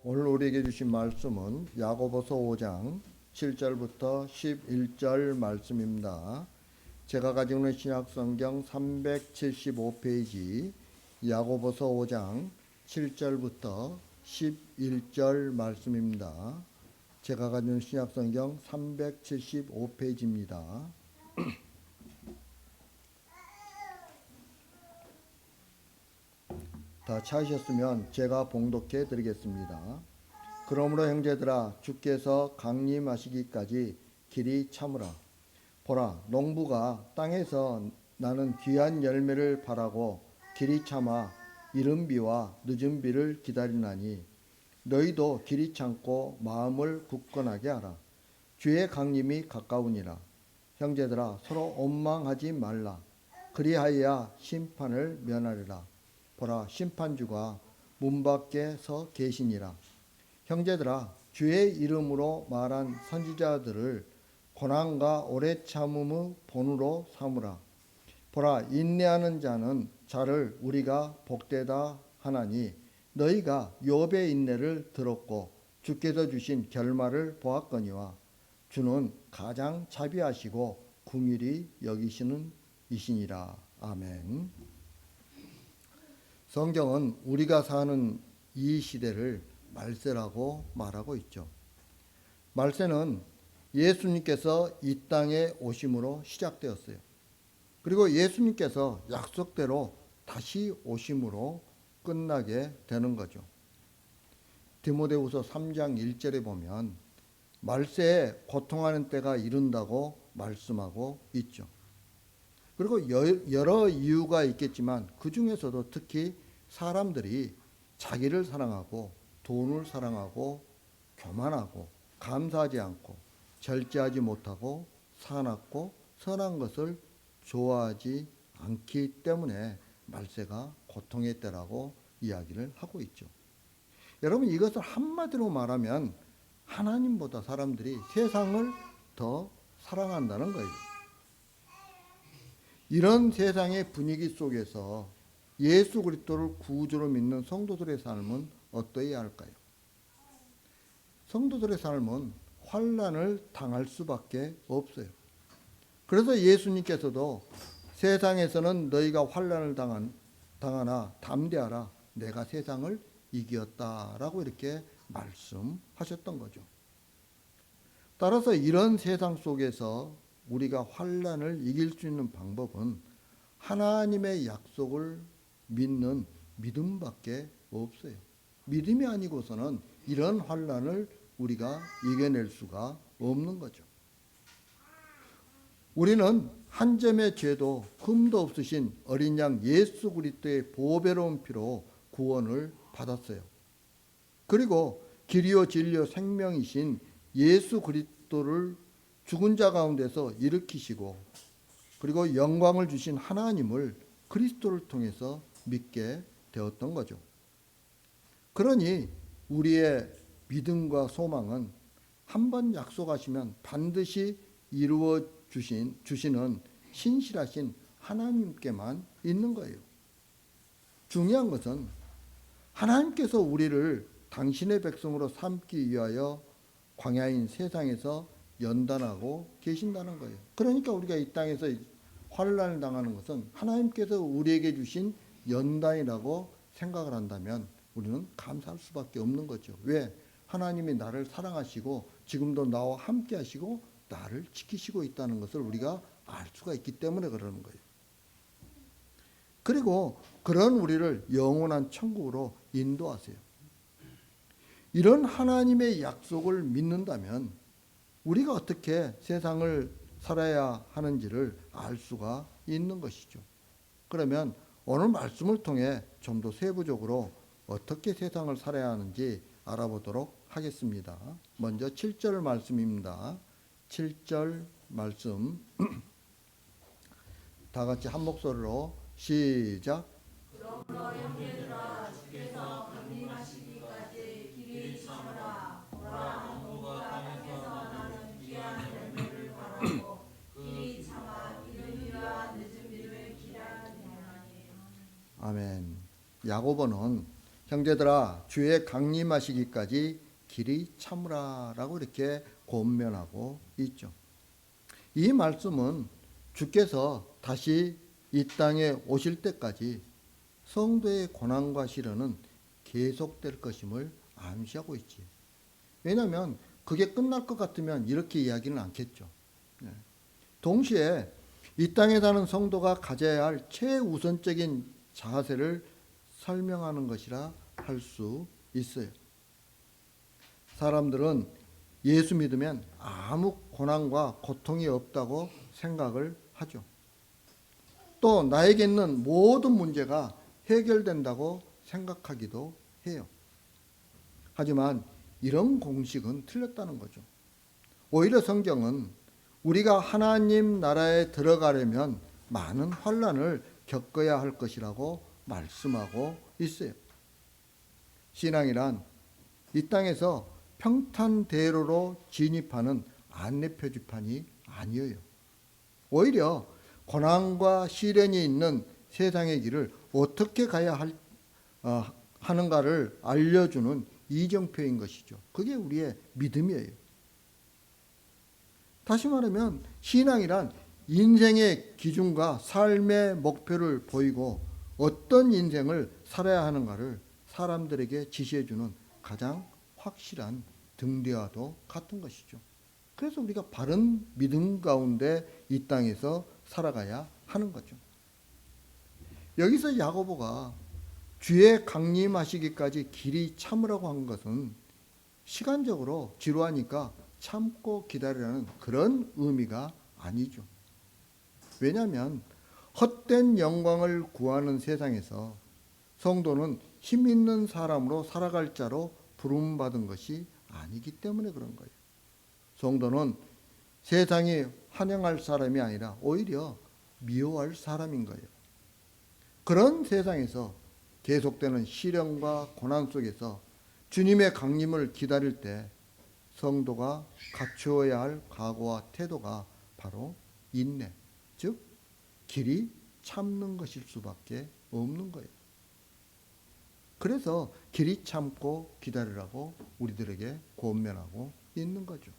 오늘 우리에게 주신 말씀은 야고보서 5장 7절부터 11절 말씀입니다. 제가 가지고 있는 신약성경 375페이지 야고보서 5장 7절부터 11절 말씀입니다. 제가 가지고 있는 신약성경 375페이지입니다. 다 찾으셨으면 제가 봉독해 드리겠습니다. 그러므로 형제들아 주께서 강림하시기까지 길이 참으라. 보라 농부가 땅에서 나는 귀한 열매를 바라고 길이 참아 이른 비와 늦은 비를 기다리나니 너희도 길이 참고 마음을 굳건하게 하라. 주의 강림이 가까우니라. 형제들아 서로 원망하지 말라. 그리하여야 심판을 면하리라. 보라 심판주가 문 밖에 서 계시니라. 형제들아 주의 이름으로 말한 선지자들을 고난과 오래 참음의 본으로 삼으라. 보라 인내하는 자는 자를 우리가 복되다 하나니 너희가 욥의 인내를 들었고 주께서 주신 결말을 보았거니와 주는 가장 자비하시고 긍휼히 여기시는 이시니라. 아멘. 성경은 우리가 사는 이 시대를 말세라고 말하고 있죠. 말세는 예수님께서 이 땅에 오심으로 시작되었어요. 그리고 예수님께서 약속대로 다시 오심으로 끝나게 되는 거죠. 디모데후서 3장 1절에 보면 말세에 고통하는 때가 이른다고 말씀하고 있죠. 그리고 여러 이유가 있겠지만 그 중에서도 특히 사람들이 자기를 사랑하고 돈을 사랑하고 교만하고 감사하지 않고 절제하지 못하고 사납고 선한 것을 좋아하지 않기 때문에 말세가 고통의 때라고 이야기를 하고 있죠. 여러분 이것을 한마디로 말하면 하나님보다 사람들이 세상을 더 사랑한다는 거예요. 이런 세상의 분위기 속에서 예수 그리스도를 구주로 믿는 성도들의 삶은 어떠해야 할까요? 성도들의 삶은 환난을 당할 수밖에 없어요. 그래서 예수님께서도 세상에서는 너희가 환난을 당하나 담대하라 내가 세상을 이겼다라고 이렇게 말씀하셨던 거죠. 따라서 이런 세상 속에서 우리가 환난을 이길 수 있는 방법은 하나님의 약속을 믿는 믿음밖에 없어요. 믿음이 아니고서는 이런 환난을 우리가 이겨낼 수가 없는 거죠. 우리는 한 점의 죄도 흠도 없으신 어린 양 예수 그리스도의 보배로운 피로 구원을 받았어요. 그리고 길이요 진리요 생명이신 예수 그리스도를 죽은 자 가운데서 일으키시고 그리고 영광을 주신 하나님을 그리스도를 통해서 믿게 되었던 거죠. 그러니 우리의 믿음과 소망은 한번 약속하시면 반드시 이루어 주시는 신실하신 하나님께만 있는 거예요. 중요한 것은 하나님께서 우리를 당신의 백성으로 삼기 위하여 광야인 세상에서 연단하고 계신다는 거예요. 그러니까 우리가 이 땅에서 환난을 당하는 것은 하나님께서 우리에게 주신 연단이라고 생각을 한다면 우리는 감사할 수밖에 없는 거죠. 왜? 하나님이 나를 사랑하시고 지금도 나와 함께 하시고 나를 지키시고 있다는 것을 우리가 알 수가 있기 때문에 그러는 거예요. 그리고 그런 우리를 영원한 천국으로 인도하세요. 이런 하나님의 약속을 믿는다면 우리가 어떻게 세상을 살아야 하는지를 알 수가 있는 것이죠. 그러면 오늘 말씀을 통해 좀 더 세부적으로 어떻게 세상을 살아야 하는지 알아보도록 하겠습니다. 먼저 7절 말씀입니다. 7절 말씀 다 같이 한 목소리로 시작. 그러므로 형제들아 주께서 강림하시기까지 길이 참으라. 보라 농부가 땅에서 나는 귀한 열매를 바라고 길이 참아 이른 비와 늦은 비를 기다리나니. 아멘. 야고보는 형제들아 주의 강림하시기까지 길이 참으라라고 이렇게 권면하고 있죠. 이 말씀은 주께서 다시 이 땅에 오실 때까지 성도의 고난과 시련은 계속될 것임을 암시하고 있지. 왜냐하면 그게 끝날 것 같으면 이렇게 이야기는 않겠죠. 동시에 이 땅에 사는 성도가 가져야 할 최우선적인 자세를 설명하는 것이라 할 수 있어요. 사람들은 예수 믿으면 아무 고난과 고통이 없다고 생각을 하죠. 또 나에게 있는 모든 문제가 해결된다고 생각하기도 해요. 하지만 이런 공식은 틀렸다는 거죠. 오히려 성경은 우리가 하나님 나라에 들어가려면 많은 환난을 겪어야 할 것이라고 말씀하고 있어요. 신앙이란 이 땅에서 평탄대로로 진입하는 안내표지판이 아니에요. 오히려 고난과 시련이 있는 세상의 길을 어떻게 가야 하는가를 알려주는 이정표인 것이죠. 그게 우리의 믿음이에요. 다시 말하면 신앙이란 인생의 기준과 삶의 목표를 보이고 어떤 인생을 살아야 하는가를 사람들에게 지시해주는 가장 확실한 등대와도 같은 것이죠. 그래서 우리가 바른 믿음 가운데 이 땅에서 살아가야 하는 거죠. 여기서 야고보가 주의 강림하시기까지 길이 참으라고 한 것은 시간적으로 지루하니까 참고 기다리라는 그런 의미가 아니죠. 왜냐하면 헛된 영광을 구하는 세상에서 성도는 힘 있는 사람으로 살아갈 자로 부름받은 것이 아니기 때문에 그런 거예요. 성도는 세상이 환영할 사람이 아니라 오히려 미워할 사람인 거예요. 그런 세상에서 계속되는 시련과 고난 속에서 주님의 강림을 기다릴 때 성도가 갖추어야 할 각오와 태도가 바로 인내, 즉 길이 참는 것일 수밖에 없는 거예요. 그래서 길이 참고 기다리라고 우리들에게 권면하고 있는 거죠.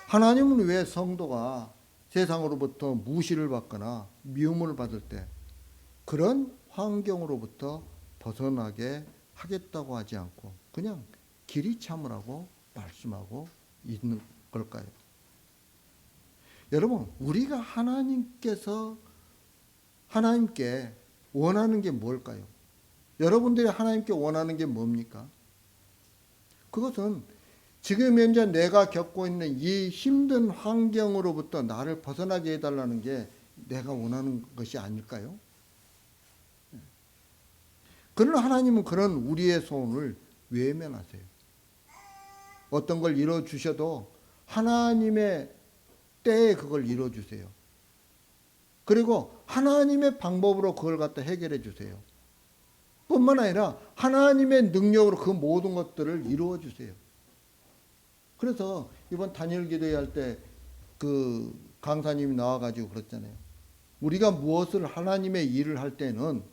하나님은 왜 성도가 세상으로부터 무시를 받거나 미움을 받을 때 그런 환경으로부터 벗어나게 하겠다고 하지 않고 그냥 길이 참으라고 말씀하고 있는 걸까요? 여러분, 우리가 하나님께 원하는 게 뭘까요? 여러분들이 하나님께 원하는 게 뭡니까? 그것은 지금 현재 내가 겪고 있는 이 힘든 환경으로부터 나를 벗어나게 해달라는 게 내가 원하는 것이 아닐까요? 그러나 하나님은 그런 우리의 소원을 외면하세요. 어떤 걸 이루어주셔도 하나님의 때에 그걸 이루어주세요. 그리고 하나님의 방법으로 그걸 갖다 해결해 주세요. 뿐만 아니라 하나님의 능력으로 그 모든 것들을 이루어 주세요. 그래서 이번 단일 기도회 할 때 그 강사님이 나와가지고 그랬잖아요. 우리가 무엇을 하나님의 일을 할 때는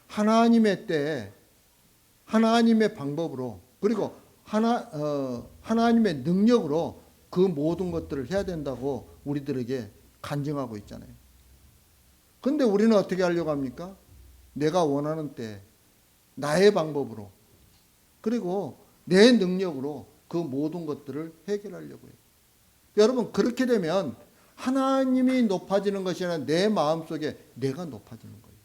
하나님의 때에 하나님의 방법으로 그리고 하나님의 능력으로 그 모든 것들을 해야 된다고 우리들에게 간증하고 있잖아요. 근데 우리는 어떻게 하려고 합니까? 내가 원하는 때 나의 방법으로 그리고 내 능력으로 그 모든 것들을 해결하려고 해요. 여러분 그렇게 되면 하나님이 높아지는 것이 아니라 내 마음속에 내가 높아지는 거예요.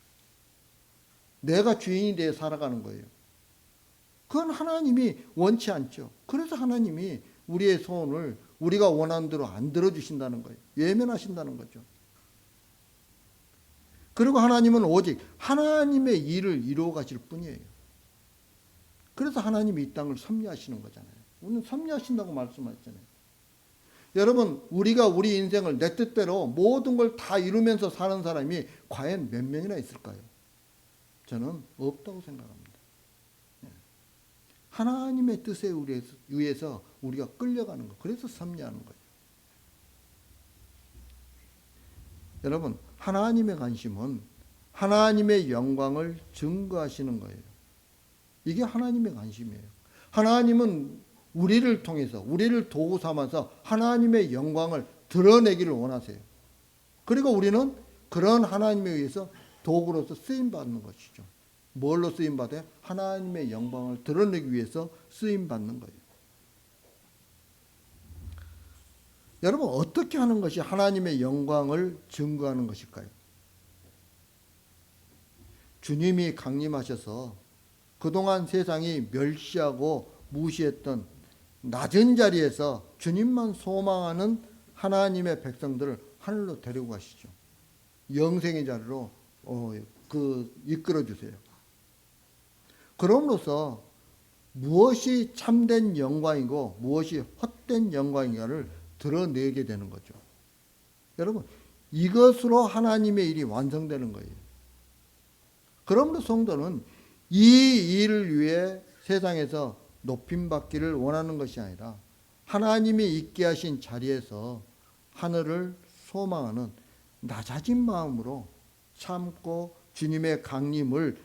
내가 주인이 되어 살아가는 거예요. 그건 하나님이 원치 않죠. 그래서 하나님이 우리의 소원을 우리가 원하는 대로 안 들어주신다는 거예요. 외면하신다는 거죠. 그리고 하나님은 오직 하나님의 일을 이루어 가실 뿐이에요. 그래서 하나님이 이 땅을 섭리하시는 거잖아요. 우리는 섭리하신다고 말씀하셨잖아요. 여러분 우리가 우리 인생을 내 뜻대로 모든 걸 다 이루면서 사는 사람이 과연 몇 명이나 있을까요? 저는 없다고 생각합니다. 하나님의 뜻에 의해서 우리가 끌려가는 거. 그래서 섭리하는 거예요. 여러분 하나님의 관심은 하나님의 영광을 증거하시는 거예요. 이게 하나님의 관심이에요. 하나님은 우리를 통해서, 우리를 도구 삼아서 하나님의 영광을 드러내기를 원하세요. 그리고 우리는 그런 하나님에 의해서 도구로서 쓰임받는 것이죠. 뭘로 쓰임받아요? 하나님의 영광을 드러내기 위해서 쓰임받는 거예요. 여러분, 어떻게 하는 것이 하나님의 영광을 증거하는 것일까요? 주님이 강림하셔서 그동안 세상이 멸시하고 무시했던 낮은 자리에서 주님만 소망하는 하나님의 백성들을 하늘로 데리고 가시죠. 영생의 자리로 이끌어 주세요. 그럼으로써 무엇이 참된 영광이고 무엇이 헛된 영광인가를 드러내게 되는 거죠. 여러분, 이것으로 하나님의 일이 완성되는 거예요. 그러므로 성도는 이 일을 위해 세상에서 높임받기를 원하는 것이 아니라 하나님이 있게 하신 자리에서 하늘을 소망하는 낮아진 마음으로 참고 주님의 강림을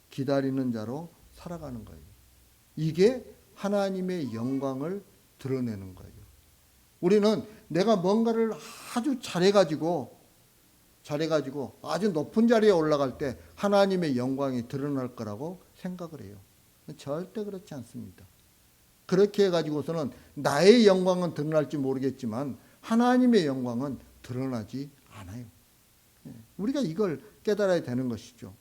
기다리는 자로 살아가는 거예요. 이게 하나님의 영광을 드러내는 거예요. 우리는 내가 뭔가를 아주 잘해가지고 아주 높은 자리에 올라갈 때 하나님의 영광이 드러날 거라고 생각을 해요. 절대 그렇지 않습니다. 그렇게 해가지고서는 나의 영광은 드러날지 모르겠지만 하나님의 영광은 드러나지 않아요. 우리가 이걸 깨달아야 되는 것이죠.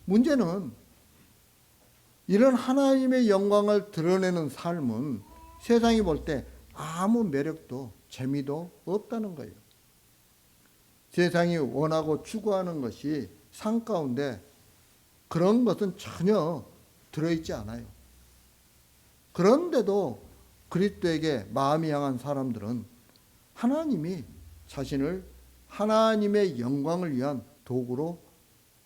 문제는 이런 하나님의 영광을 드러내는 삶은 세상이 볼 때 아무 매력도 재미도 없다는 거예요. 세상이 원하고 추구하는 것이 상 가운데 그런 것은 전혀 들어있지 않아요. 그런데도 그리스도에게 마음이 향한 사람들은 하나님이 자신을 하나님의 영광을 위한 도구로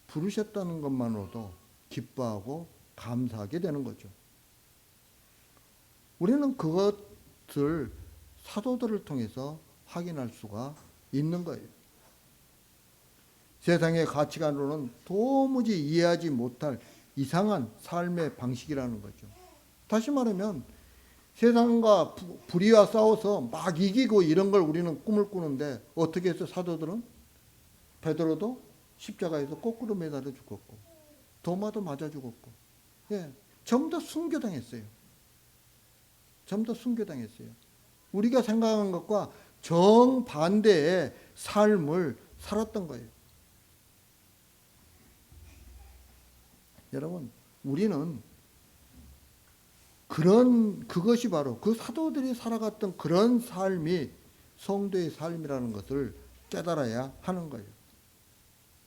부르셨다는 것만으로도 기뻐하고 감사하게 되는 거죠. 우리는 그것을 사도들을 통해서 확인할 수가 있는 거예요. 세상의 가치관으로는 도무지 이해하지 못할 이상한 삶의 방식이라는 거죠. 다시 말하면 세상과 불의와 싸워서 막 이기고 이런 걸 우리는 꿈을 꾸는데 어떻게 해서 사도들은? 베드로도 십자가에서 거꾸로 매달려 죽었고 도마도 맞아 죽었고 전부 다 순교당했어요. 전부 다 순교당했어요. 우리가 생각한 것과 정반대의 삶을 살았던 거예요. 여러분, 우리는 그것이 바로 그 사도들이 살아갔던 그런 삶이 성도의 삶이라는 것을 깨달아야 하는 거예요.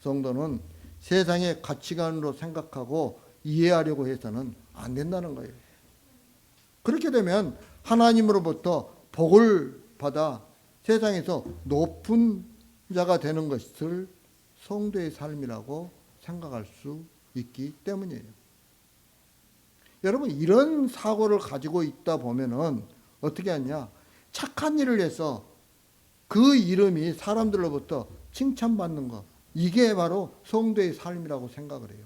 성도는 세상의 가치관으로 생각하고 이해하려고 해서는 안 된다는 거예요. 그렇게 되면 하나님으로부터 복을 받아 세상에서 높은 자가 되는 것을 성도의 삶이라고 생각할 수 있기 때문이에요. 여러분, 이런 사고를 가지고 있다 보면은 어떻게 하냐? 착한 일을 해서 그 이름이 사람들로부터 칭찬받는 것, 이게 바로 성도의 삶이라고 생각을 해요.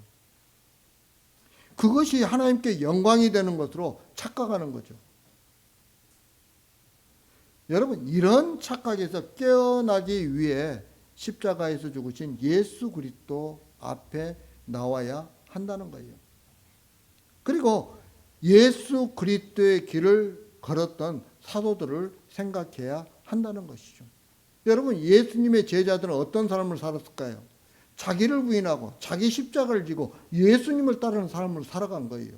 그것이 하나님께 영광이 되는 것으로 착각하는 거죠. 여러분, 이런 착각에서 깨어나기 위해 십자가에서 죽으신 예수 그리스도 앞에 나와야 한다는 거예요. 그리고 예수 그리스도의 길을 걸었던 사도들을 생각해야 한다는 것이죠. 여러분, 예수님의 제자들은 어떤 삶을 살았을까요? 자기를 부인하고 자기 십자가를 지고 예수님을 따르는 삶을 살아간 거예요.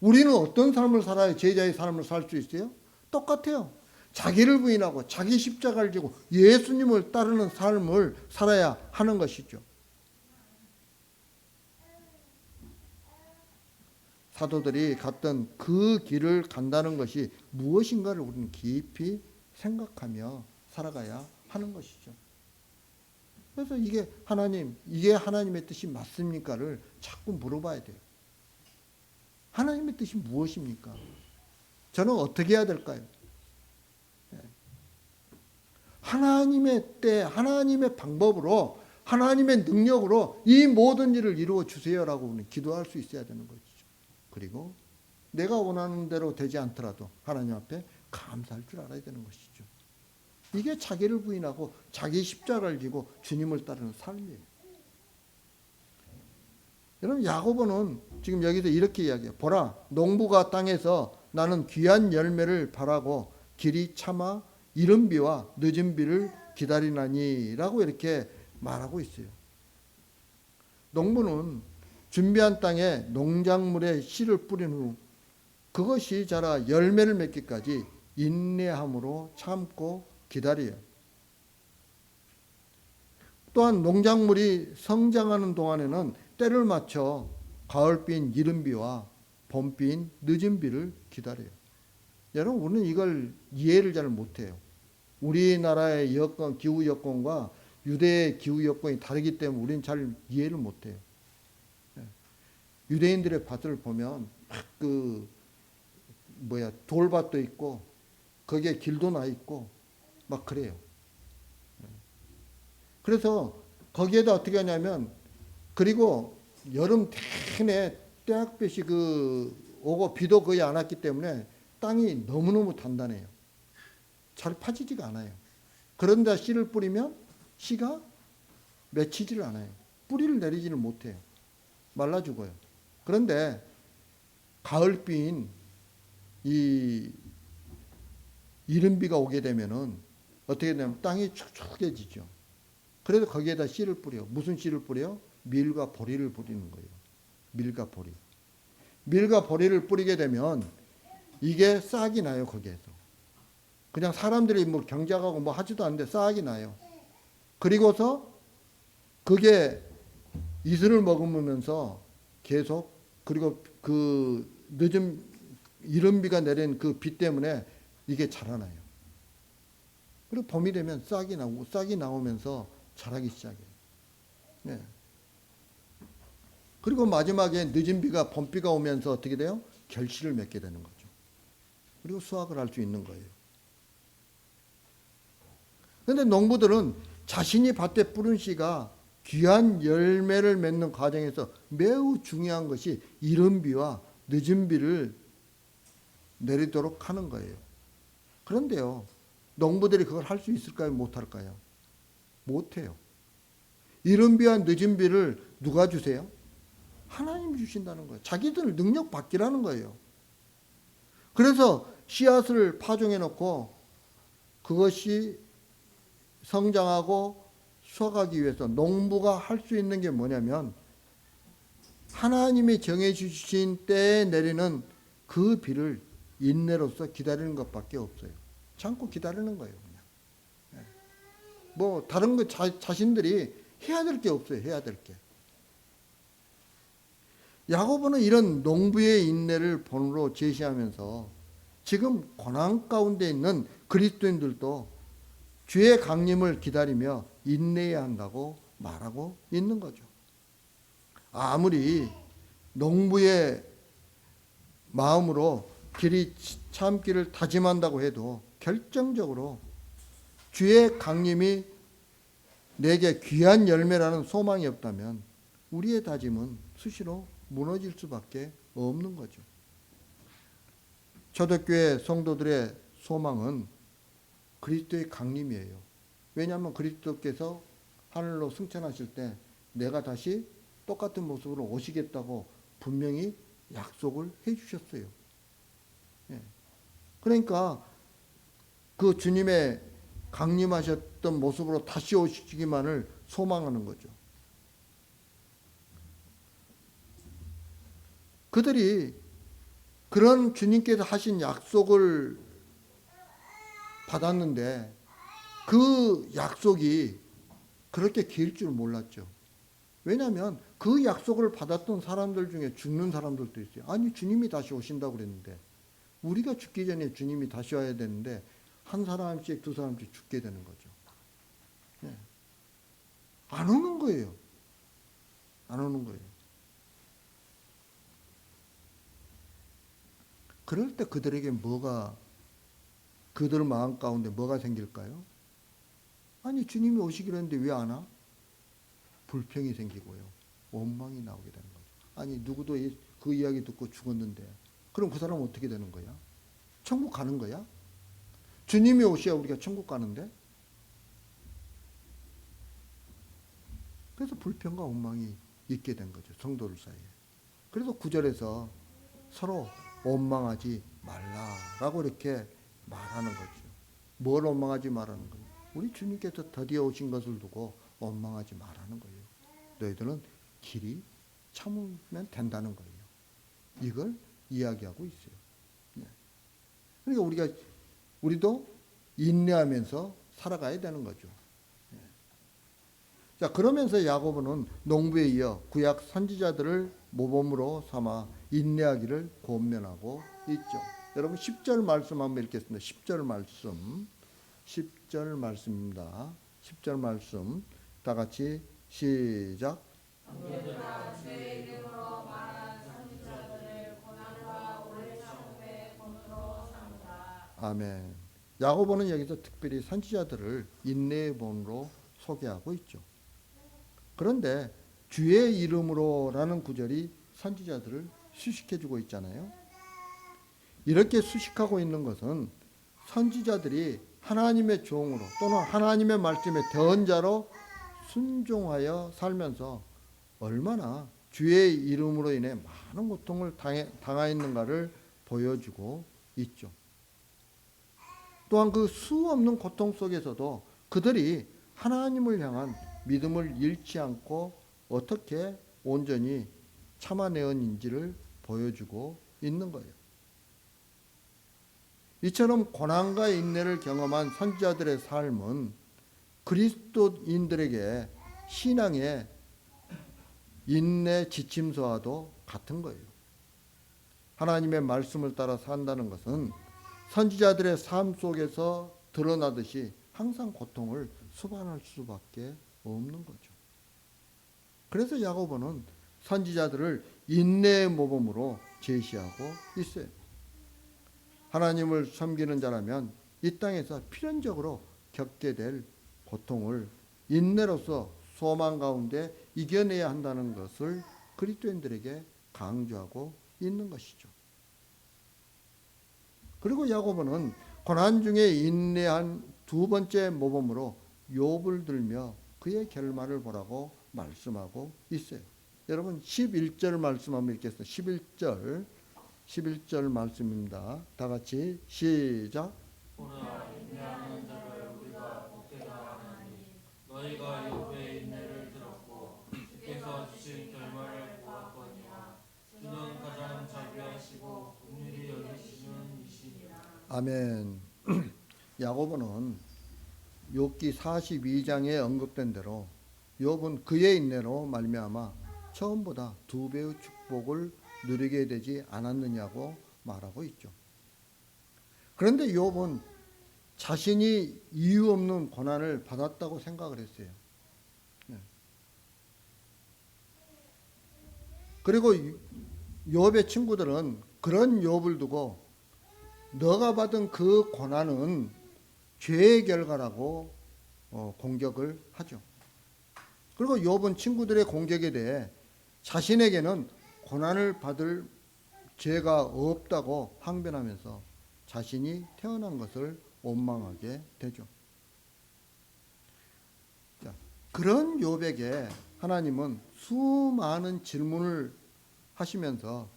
우리는 어떤 삶을 살아야 제자의 삶을 살 수 있어요? 똑같아요. 자기를 부인하고 자기 십자가를 지고 예수님을 따르는 삶을 살아야 하는 것이죠. 사도들이 갔던 그 길을 간다는 것이 무엇인가를 우리는 깊이 생각하며 살아가야 하는 것이죠. 그래서 이게 하나님의 뜻이 맞습니까를 자꾸 물어봐야 돼요. 하나님의 뜻이 무엇입니까? 저는 어떻게 해야 될까요? 하나님의 때, 하나님의 방법으로, 하나님의 능력으로 이 모든 일을 이루어 주세요라고 우리는 기도할 수 있어야 되는 거죠. 그리고 내가 원하는 대로 되지 않더라도 하나님 앞에 감사할 줄 알아야 되는 것이죠. 이게 자기를 부인하고 자기 십자가를 지고 주님을 따르는 삶이에요. 여러분, 야고보는 지금 여기서 이렇게 이야기해요. 보라, 농부가 땅에서 나는 귀한 열매를 바라고 길이 참아 이른 비와 늦은 비를 기다리나니 라고 이렇게 말하고 있어요. 농부는 준비한 땅에 농작물에 씨를 뿌린 후 그것이 자라 열매를 맺기까지 인내함으로 참고 기다려요. 또한 농작물이 성장하는 동안에는 때를 맞춰 가을비인 이른비와 봄비인 늦은비를 기다려요. 여러분, 우리는 이걸 이해를 잘 못해요. 우리나라의 여건, 기후 여건과 유대의 기후 여건이 다르기 때문에 우리는 잘 이해를 못해요. 유대인들의 밭을 보면 돌밭도 있고 거기에 길도 나 있고 막 그래요. 그래서 거기에다 어떻게 하냐면, 그리고 여름 내내 떼약볕이 오고 비도 거의 안 왔기 때문에 땅이 너무너무 단단해요. 잘 파지지가 않아요. 그런데 씨를 뿌리면 씨가 맺히지를 않아요. 뿌리를 내리지를 못해요. 말라 죽어요. 그런데 가을비인 이 이른비가 오게 되면은 어떻게 되냐면 땅이 축축해지죠. 그래서 거기에다 씨를 뿌려요. 무슨 씨를 뿌려요? 밀과 보리를 뿌리는 거예요. 밀과 보리. 밀과 보리를 뿌리게 되면 이게 싹이 나요, 거기에서. 그냥 사람들이 뭐 경작하고 뭐 하지도 않는데 싹이 나요. 그리고서 그게 이슬을 머금으면서 계속, 그리고 그 늦은 이른 비가 내린 그 비 때문에 이게 자라나요. 그리고 봄이 되면 싹이 나오고, 싹이 나오면서 자라기 시작해요. 네. 그리고 마지막에 늦은 비가, 봄비가 오면서 어떻게 돼요? 결실을 맺게 되는 거죠. 그리고 수확을 할 수 있는 거예요. 그런데 농부들은 자신이 밭에 뿌린 씨가 귀한 열매를 맺는 과정에서 매우 중요한 것이 이른 비와 늦은 비를 내리도록 하는 거예요. 그런데요, 농부들이 그걸 할 수 있을까요? 못할까요? 못해요. 이른 비와 늦은 비를 누가 주세요? 하나님이 주신다는 거예요. 자기들 능력 받기라는 거예요. 그래서 씨앗을 파종해 놓고 그것이 성장하고 수확하기 위해서 농부가 할 수 있는 게 뭐냐면, 하나님이 정해 주신 때에 내리는 그 비를 인내로서 기다리는 것밖에 없어요. 참고 기다리는 거예요, 그냥. 뭐 다른 거 자신들이 해야 될 게 없어요. 해야 될 게. 야고보는 이런 농부의 인내를 본으로 제시하면서 지금 고난 가운데 있는 그리스도인들도 주의 강림을 기다리며 인내해야 한다고 말하고 있는 거죠. 아무리 농부의 마음으로 길이 참기를 다짐한다고 해도 결정적으로 주의 강림이 내게 귀한 열매라는 소망이 없다면 우리의 다짐은 수시로 무너질 수밖에 없는 거죠. 초대교회 성도들의 소망은 그리스도의 강림이에요. 왜냐하면 그리스도께서 하늘로 승천하실 때 내가 다시 똑같은 모습으로 오시겠다고 분명히 약속을 해 주셨어요. 그러니까 그 주님의 강림하셨던 모습으로 다시 오시기만을 소망하는 거죠. 그들이 그런 주님께서 하신 약속을 받았는데 그 약속이 그렇게 길 줄 몰랐죠. 왜냐하면 그 약속을 받았던 사람들 중에 죽는 사람들도 있어요. 아니, 주님이 다시 오신다고 그랬는데, 우리가 죽기 전에 주님이 다시 와야 되는데 한 사람씩 두 사람씩 죽게 되는 거죠. 네. 안 오는 거예요. 안 오는 거예요. 그럴 때 그들에게 그들 마음 가운데 뭐가 생길까요? 아니 주님이 오시기로 했는데 왜 안 와? 불평이 생기고요. 원망이 나오게 되는 거죠. 아니 누구도 그 이야기 듣고 죽었는데 그럼 그 사람은 어떻게 되는 거야? 천국 가는 거야? 주님이 오셔야 우리가 천국 가는데? 그래서 불평과 원망이 있게 된 거죠. 성도들 사이에. 그래서 9절에서 서로 원망하지 말라라고 이렇게 말하는 거죠. 뭘 원망하지 말라는 거예요? 우리 주님께서 드디어 오신 것을 두고 원망하지 말라는 거예요. 너희들은 길이 참으면 된다는 거예요. 이걸 이야기하고 있어요. 그러니까 우리도 인내하면서 살아가야 되는 거죠. 자, 그러면서 야고보는 농부에 이어 구약 선지자들을 모범으로 삼아 인내하기를 권면하고 있죠. 여러분 10절 말씀 한번 읽겠습니다. 10절 말씀. 10절 말씀입니다. 10절 말씀 다 같이 시작. 형제들아 주의 이름으로 말한 선지자들을 고난과 오래 참음의 본으로 삼으라. 아멘. 야고보는 여기서 특별히 선지자들을 인내의 본으로 소개하고 있죠. 그런데 주의 이름으로라는 구절이 선지자들을 수식해주고 있잖아요. 이렇게 수식하고 있는 것은 선지자들이 하나님의 종으로 또는 하나님의 말씀에 대언자로 순종하여 살면서 얼마나 주의 이름으로 인해 많은 고통을 당하였는가를 보여주고 있죠. 또한 그 수없는 고통 속에서도 그들이 하나님을 향한 믿음을 잃지 않고 어떻게 온전히 참아내었는지를 보여주고 있는 거예요. 이처럼 고난과 인내를 경험한 선지자들의 삶은 그리스도인들에게 신앙의 인내 지침서와도 같은 거예요. 하나님의 말씀을 따라 산다는 것은 선지자들의 삶 속에서 드러나듯이 항상 고통을 수반할 수밖에 없는 거죠. 그래서 야고보는 선지자들을 인내의 모범으로 제시하고 있어요. 하나님을 섬기는 자라면 이 땅에서 필연적으로 겪게 될 고통을 인내로서 소망 가운데 이겨내야 한다는 것을 그리스도인들에게 강조하고 있는 것이죠. 그리고 야고보는 고난 중에 인내한 두 번째 모범으로 욥을 들며 그의 결말을 보라고 말씀하고 있어요. 여러분 11절 말씀 한번 읽겠습니다. 11절 말씀입니다. 다 같이 시작. 보라 인내하는 자를 우리가 복되다 하나니 너희가 욥의 인내를 들었고 주께서 주신 결말을 보았거니와 주는 가장 자비하시고 긍휼히 여기시는 이시니라. 아멘. 야고보는 욥기 42장에 언급된 대로 욥은 그의 인내로 말미암아 처음보다 2배의 축복을 누리게 되지 않았느냐고 말하고 있죠. 그런데 욥은 자신이 이유 없는 고난을 받았다고 생각을 했어요. 그리고 욥의 친구들은 그런 욥을 두고 너가 받은 그 고난은 죄의 결과라고 공격을 하죠. 그리고 욥은 친구들의 공격에 대해 자신에게는 고난을 받을 죄가 없다고 항변하면서 자신이 태어난 것을 원망하게 되죠. 자, 그런 욥에게 하나님은 수많은 질문을 하시면서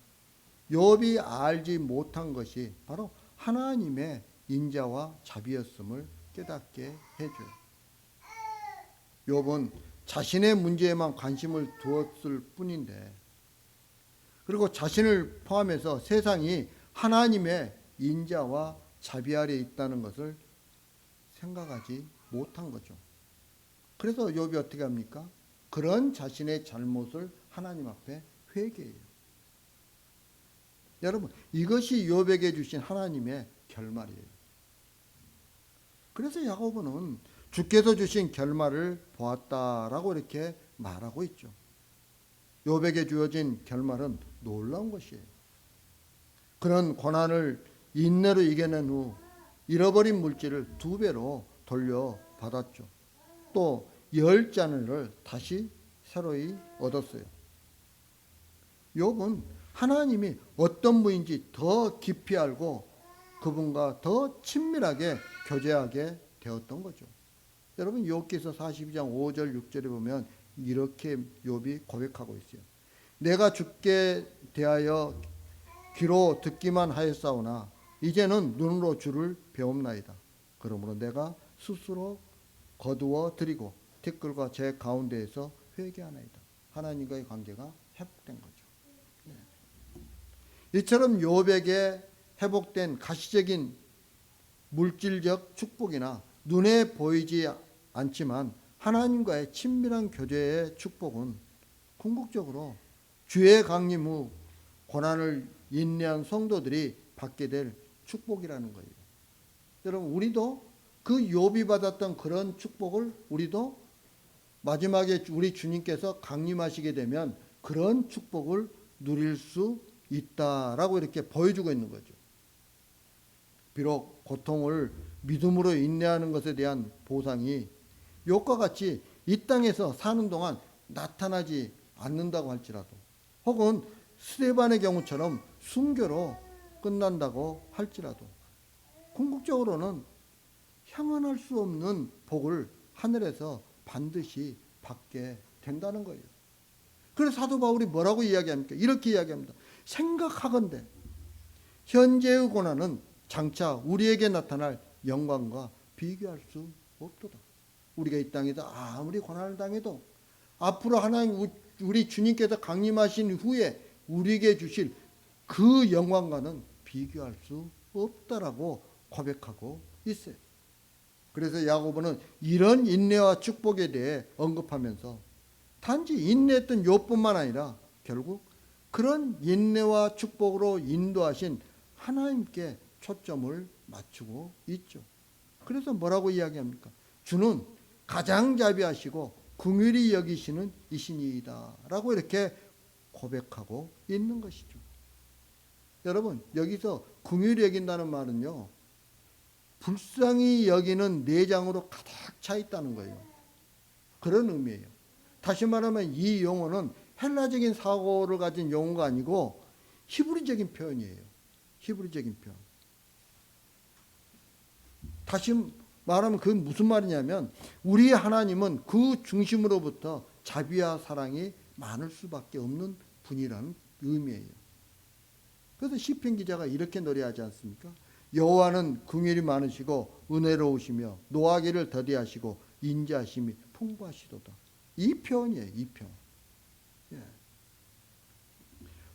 욥이 알지 못한 것이 바로 하나님의 인자와 자비였음을 깨닫게 해줘요. 욥은 자신의 문제에만 관심을 두었을 뿐인데, 그리고 자신을 포함해서 세상이 하나님의 인자와 자비 아래 있다는 것을 생각하지 못한 거죠. 그래서 욥이 어떻게 합니까? 그런 자신의 잘못을 하나님 앞에 회개해요. 여러분, 이것이 욥에게 주신 하나님의 결말이에요. 그래서 야고보는 주께서 주신 결말을 보았다라고 이렇게 말하고 있죠. 욥에게 주어진 결말은 놀라운 것이에요. 그런 고난을 인내로 이겨낸 후 잃어버린 물질을 2배로 돌려받았죠. 또 10자녀를 다시 새로이 얻었어요. 욥은 하나님이 어떤 분인지 더 깊이 알고 그분과 더 친밀하게 교제하게 되었던 거죠. 여러분 욥기서 42장 5절 6절에 보면 이렇게 욥이 고백하고 있어요. 내가 주께 대하여 귀로 듣기만 하였사오나 이제는 눈으로 주를 배움나이다. 그러므로 내가 스스로 거두어 드리고 티끌과 제 가운데에서 회개하나이다. 하나님과의 관계가 회복된 거죠. 이처럼 욥에게 회복된 가시적인 물질적 축복이나 눈에 보이지 않지만 하나님과의 친밀한 교제의 축복은 궁극적으로 주의 강림 후 고난을 인내한 성도들이 받게 될 축복이라는 거예요. 여러분 우리도 그 욥이 받았던 그런 축복을 우리도 마지막에 우리 주님께서 강림하시게 되면 그런 축복을 누릴 수 있다라고 이렇게 보여주고 있는 거죠. 비록 고통을 믿음으로 인내하는 것에 대한 보상이 욥과 같이 이 땅에서 사는 동안 나타나지 않는다고 할지라도 혹은 스데반의 경우처럼 순교로 끝난다고 할지라도 궁극적으로는 향언할 수 없는 복을 하늘에서 반드시 받게 된다는 거예요. 그래서 사도 바울이 뭐라고 이야기합니까? 이렇게 이야기합니다. 생각하건대 현재의 고난은 장차 우리에게 나타날 영광과 비교할 수 없도다. 우리가 이 땅에서 아무리 고난을 당해도 앞으로 하나님 우리 주님께서 강림하신 후에 우리에게 주실 그 영광과는 비교할 수 없다라고 고백하고 있어요. 그래서 야고보는 이런 인내와 축복에 대해 언급하면서 단지 인내했던 욥뿐만 아니라 결국 그런 인내와 축복으로 인도하신 하나님께 초점을 맞추고 있죠. 그래서 뭐라고 이야기합니까? 주는 가장 자비하시고 긍휼히 여기시는 이신이이다 라고 이렇게 고백하고 있는 것이죠. 여러분 여기서 긍휼히 여긴다는 말은요, 불쌍히 여기는 내장으로 가득 차 있다는 거예요. 그런 의미예요. 다시 말하면 이 용어는 헬라적인 사고를 가진 용어가 아니고 히브리적인 표현이에요. 히브리적인 표현. 다시 말하면 그건 무슨 말이냐면 우리 하나님은 그 중심으로부터 자비와 사랑이 많을 수밖에 없는 분이라는 의미예요. 그래서 시편 기자가 이렇게 노래하지 않습니까? 여호와는 긍휼이 많으시고 은혜로우시며 노하기를 더디하시고 인자하심이 풍부하시도다. 이 표현이에요. 이 표현. 예.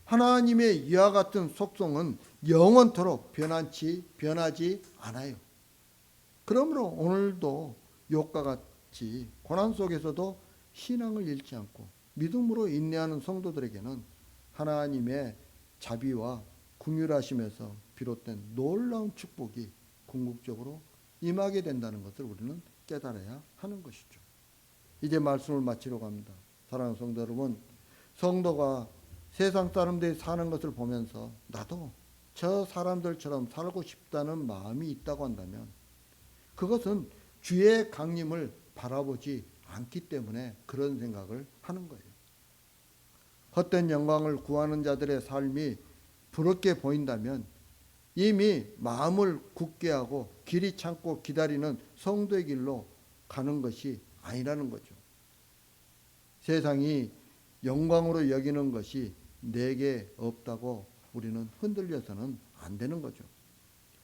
하나님의 이와 같은 속성은 영원토록 변하지 않아요. 그러므로 오늘도 욥과 같이 고난 속에서도 신앙을 잃지 않고 믿음으로 인내하는 성도들에게는 하나님의 자비와 긍휼하심에서 비롯된 놀라운 축복이 궁극적으로 임하게 된다는 것을 우리는 깨달아야 하는 것이죠. 이제 말씀을 마치려고 합니다. 사랑하는 성도 여러분, 성도가 세상 사람들이 사는 것을 보면서 나도 저 사람들처럼 살고 싶다는 마음이 있다고 한다면 그것은 주의 강림을 바라보지 않기 때문에 그런 생각을 하는 거예요. 헛된 영광을 구하는 자들의 삶이 부럽게 보인다면 이미 마음을 굳게 하고 길이 참고 기다리는 성도의 길로 가는 것이 아니라는 거죠. 세상이 영광으로 여기는 것이 내게 없다고 우리는 흔들려서는 안 되는 거죠.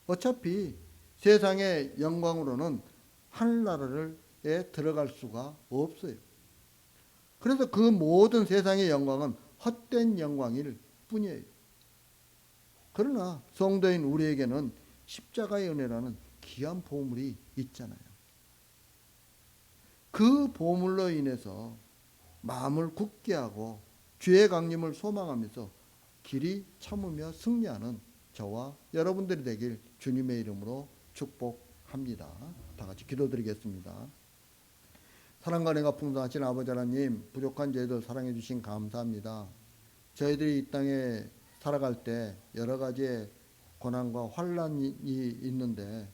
어차피 세상의 영광으로는 하늘나라에 들어갈 수가 없어요. 그래서 그 모든 세상의 영광은 헛된 영광일 뿐이에요. 그러나 성도인 우리에게는 십자가의 은혜라는 귀한 보물이 있잖아요. 그 보물로 인해서 마음을 굳게 하고 주의 강림을 소망하면서 길이 참으며 승리하는 저와 여러분들이 되길 주님의 이름으로 축복합니다. 다 같이 기도드리겠습니다. 사랑과 은혜가 풍성하신 아버지 하나님, 부족한 저희들 사랑해 주신 감사합니다. 저희들이 이 땅에 살아갈 때 여러 가지의 고난과 환난이 있는데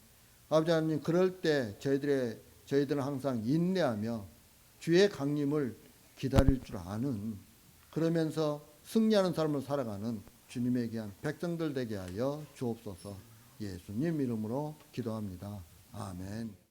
아버지 하나님, 그럴 때 저희들의 저희들은 항상 인내하며 주의 강림을 기다릴 줄 아는, 그러면서 승리하는 삶을 살아가는 주님의 귀한 백성들 되게 하여 주옵소서. 예수님 이름으로 기도합니다. 아멘.